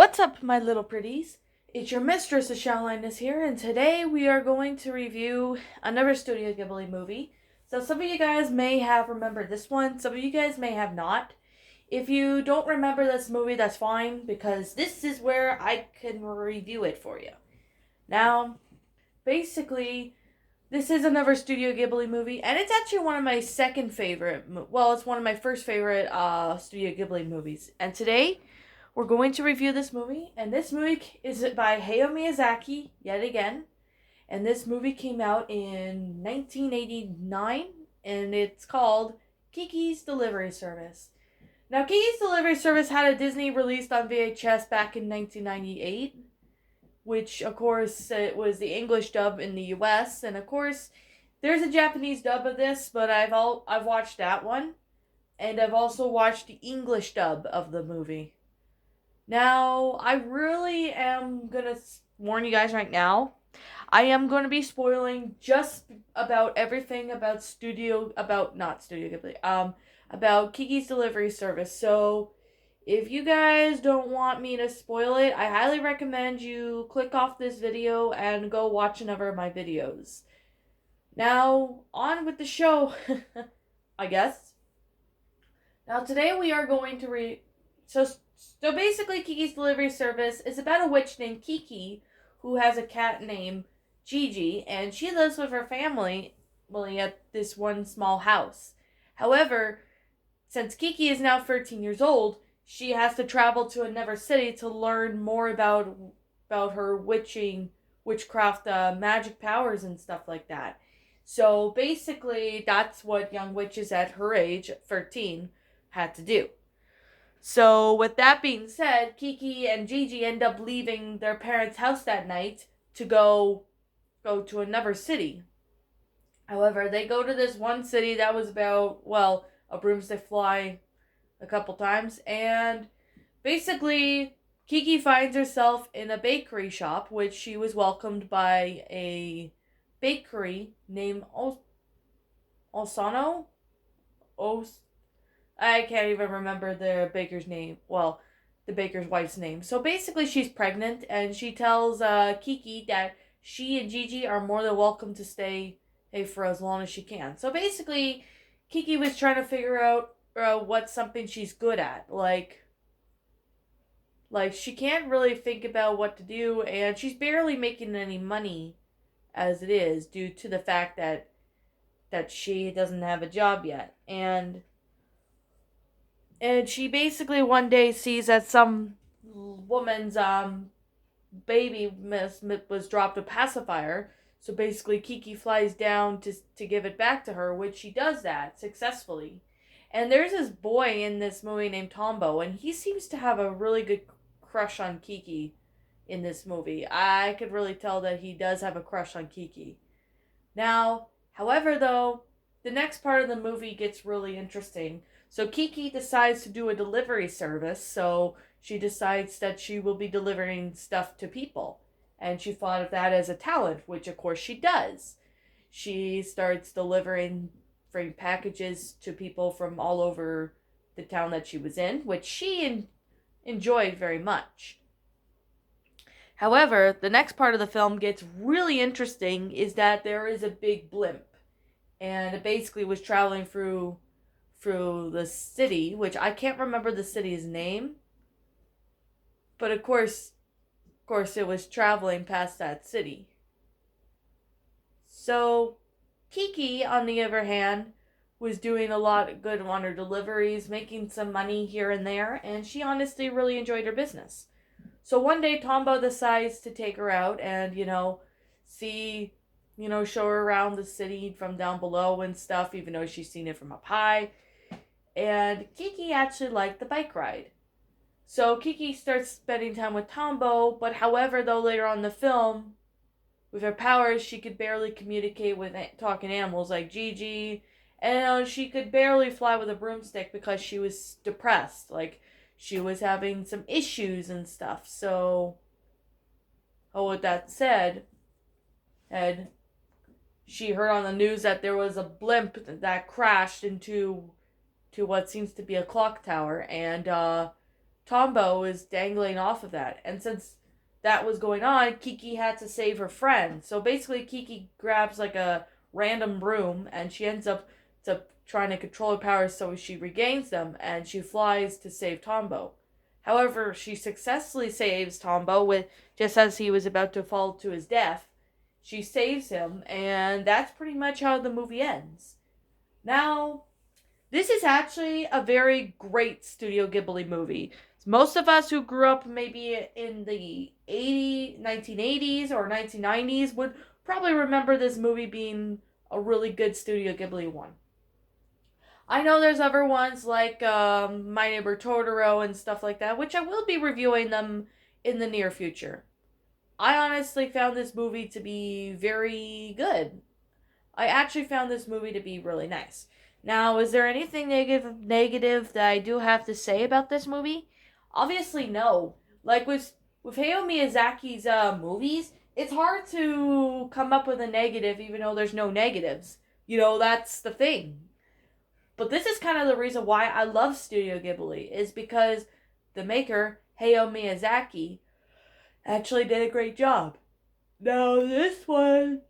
What's up, my little pretties? It's your mistress, Ashell Linus here, and today we are going to review another Studio Ghibli movie. So some of you guys may have remembered this one, some of you guys may have not. If you don't remember this movie, that's fine, because this is where I can review it for you. Now, basically, this is another Studio Ghibli movie, and it's actually one of my second favorite, it's one of my first favorite Studio Ghibli movies. And today, we're going to review this movie, and this movie is by Hayao Miyazaki, yet again. And this movie came out in 1989, and it's called Kiki's Delivery Service. Now, Kiki's Delivery Service had a Disney released on VHS back in 1998, which, of course, it was the English dub in the US, and of course, there's a Japanese dub of this, but I've watched that one, and I've also watched the English dub of the movie. Now, I really am going to warn you guys right now. I am going to be spoiling just about everything about about Kiki's Delivery Service. So, if you guys don't want me to spoil it, I highly recommend you click off this video and go watch another of my videos. Now, on with the show, I guess. Now, today we are going to So basically, Kiki's Delivery Service is about a witch named Kiki who has a cat named Gigi, and she lives with her family, at this one small house. However, since Kiki is now 13 years old, she has to travel to another city to learn more about her witchcraft, magic powers and stuff like that. So basically, that's what young witches at her age, 13, had to do. So, with that being said, Kiki and Gigi end up leaving their parents' house that night to go to another city. However, they go to this one city that was about, a broomstick fly a couple times, and basically, Kiki finds herself in a bakery shop, which she was welcomed by a bakery named Osano? I can't even remember the baker's name. Well, the baker's wife's name. So basically, she's pregnant, and she tells Kiki that she and Gigi are more than welcome to stay for as long as she can. So basically, Kiki was trying to figure out what's something she's good at. Like she can't really think about what to do, and she's barely making any money as it is due to the fact that she doesn't have a job yet. And she basically one day sees that some woman's baby was dropped a pacifier. So basically, Kiki flies down to give it back to her, which she does that successfully. And there's this boy in this movie named Tombo, and he seems to have a really good crush on Kiki in this movie. I could really tell that he does have a crush on Kiki. Now, however, though, the next part of the movie gets really interesting. So Kiki decides to do a delivery service, so she decides that she will be delivering stuff to people. And she thought of that as a talent, which of course she does. She starts delivering packages to people from all over the town that she was in, which she enjoyed very much. However, the next part of the film gets really interesting is that there is a big blimp. And it basically was traveling through the city, which I can't remember the city's name. But of course it was traveling past that city. So Kiki, on the other hand, was doing a lot of good on her deliveries, making some money here and there, and she honestly really enjoyed her business. So one day Tombo decides to take her out and, show her around the city from down below and stuff, even though she's seen it from up high. And Kiki actually liked the bike ride. So Kiki starts spending time with Tombo, but however, though, later on in the film, with her powers, she could barely communicate with talking animals like Gigi, and she could barely fly with a broomstick because she was depressed. Like, she was having some issues and stuff. So, with that said, she heard on the news that there was a blimp that crashed into what seems to be a clock tower, and Tombo is dangling off of that. And since that was going on, Kiki had to save her friend. So basically, Kiki grabs like a random broom and she ends up trying to control her powers so she regains them and she flies to save Tombo. However, she successfully saves Tombo with just as he was about to fall to his death. She saves him, and that's pretty much how the movie ends. Now, this is actually a very great Studio Ghibli movie. Most of us who grew up maybe in the 1980s or 1990s would probably remember this movie being a really good Studio Ghibli one. I know there's other ones like My Neighbor Totoro and stuff like that, which I will be reviewing them in the near future. I honestly found this movie to be very good. I actually found this movie to be really nice. Now, is there anything negative that I do have to say about this movie? Obviously, no. Like with Hayao Miyazaki's movies, it's hard to come up with a negative even though there's no negatives. That's the thing. But this is kind of the reason why I love Studio Ghibli, is because the maker, Hayao Miyazaki, actually did a great job. Now, this one,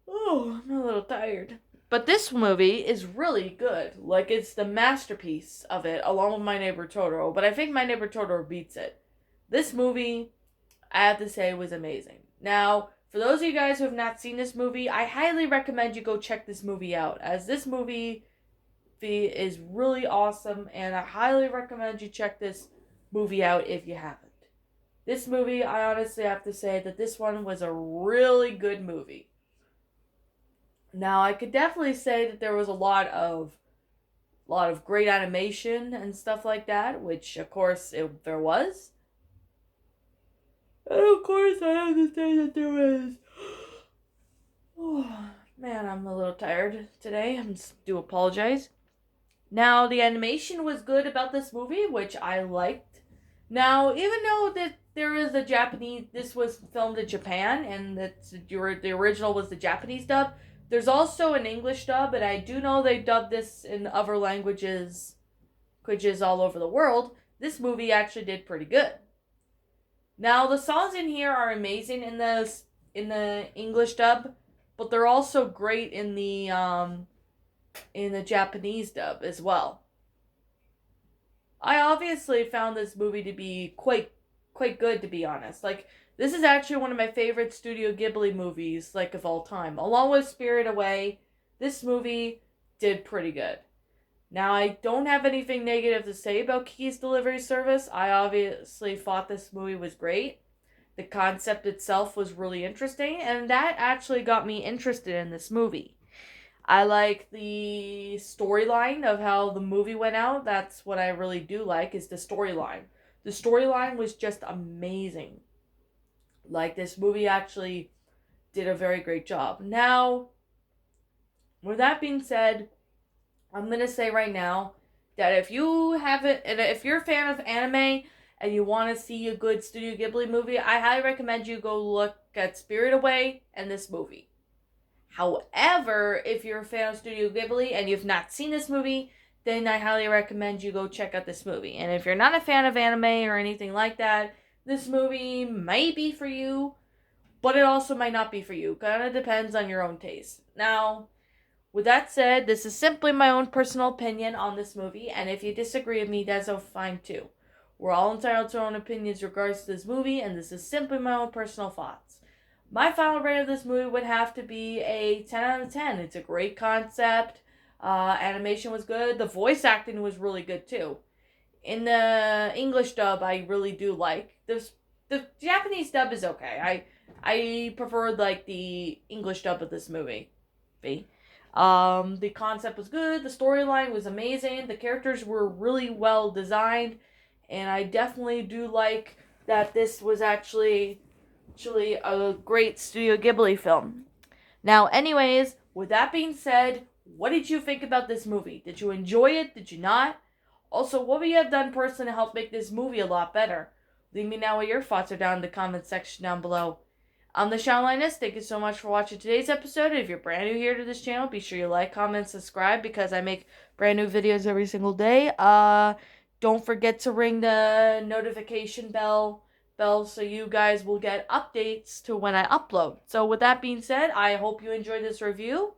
I'm a little tired. But this movie is really good. Like, it's the masterpiece of it, along with My Neighbor Totoro. But I think My Neighbor Totoro beats it. This movie, I have to say, was amazing. Now, for those of you guys who have not seen this movie, I highly recommend you go check this movie out, as this movie is really awesome, and I highly recommend you check this movie out if you haven't. This movie, I honestly have to say that this one was a really good movie. Now, I could definitely say that there was a lot of great animation and stuff like that, which of course there was. And of course, I have to say that there was. Oh man, I'm a little tired today. I do apologize. Now, the animation was good about this movie, which I liked. Now, even though that there is a Japanese, this was filmed in Japan, and the original was the Japanese dub, there's also an English dub, and I do know they dubbed this in other languages all over the world. This movie actually did pretty good. Now, the songs in here are amazing in the English dub, but they're also great in the Japanese dub as well. I obviously found this movie to be quite good, to be honest. Like, this is actually one of my favorite Studio Ghibli movies, like, of all time. Along with Spirit Away, this movie did pretty good. Now, I don't have anything negative to say about Kiki's Delivery Service. I obviously thought this movie was great. The concept itself was really interesting, and that actually got me interested in this movie. I like the storyline of how the movie went out. That's what I really do like, is the storyline. The storyline was just amazing. Like, this movie actually did a very great job. Now, with that being said, I'm going to say right now that if you're a fan of anime and you want to see a good Studio Ghibli movie, I highly recommend you go look at Spirit Away and this movie. However, if you're a fan of Studio Ghibli and you've not seen this movie, then I highly recommend you go check out this movie. And if you're not a fan of anime or anything like that, this movie might be for you, but it also might not be for you. Kind of depends on your own taste. Now, with that said, this is simply my own personal opinion on this movie, and if you disagree with me, that's fine too. We're all entitled to our own opinions in regards to this movie, and this is simply my own personal thoughts. My final rating of this movie would have to be a 10 out of 10. It's a great concept. Animation was good. The voice acting was really good too. In the English dub, I really do like. The Japanese dub is okay. I preferred like the English dub of this movie. The concept was good. The storyline was amazing. The characters were really well designed, and I definitely do like that this was actually a great Studio Ghibli film. Now, anyways, with that being said, what did you think about this movie? Did you enjoy it? Did you not? Also, what would you have done personally to help make this movie a lot better? Leave me know what your thoughts are down in the comment section down below. I'm the Shawn Linus. Thank you so much for watching today's episode. If you're brand new here to this channel, be sure you like, comment, subscribe, because I make brand new videos every single day. don't forget to ring the notification bell so you guys will get updates to when I upload. So with that being said, I hope you enjoyed this review.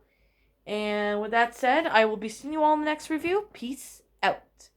And with that said, I will be seeing you all in the next review. Peace out.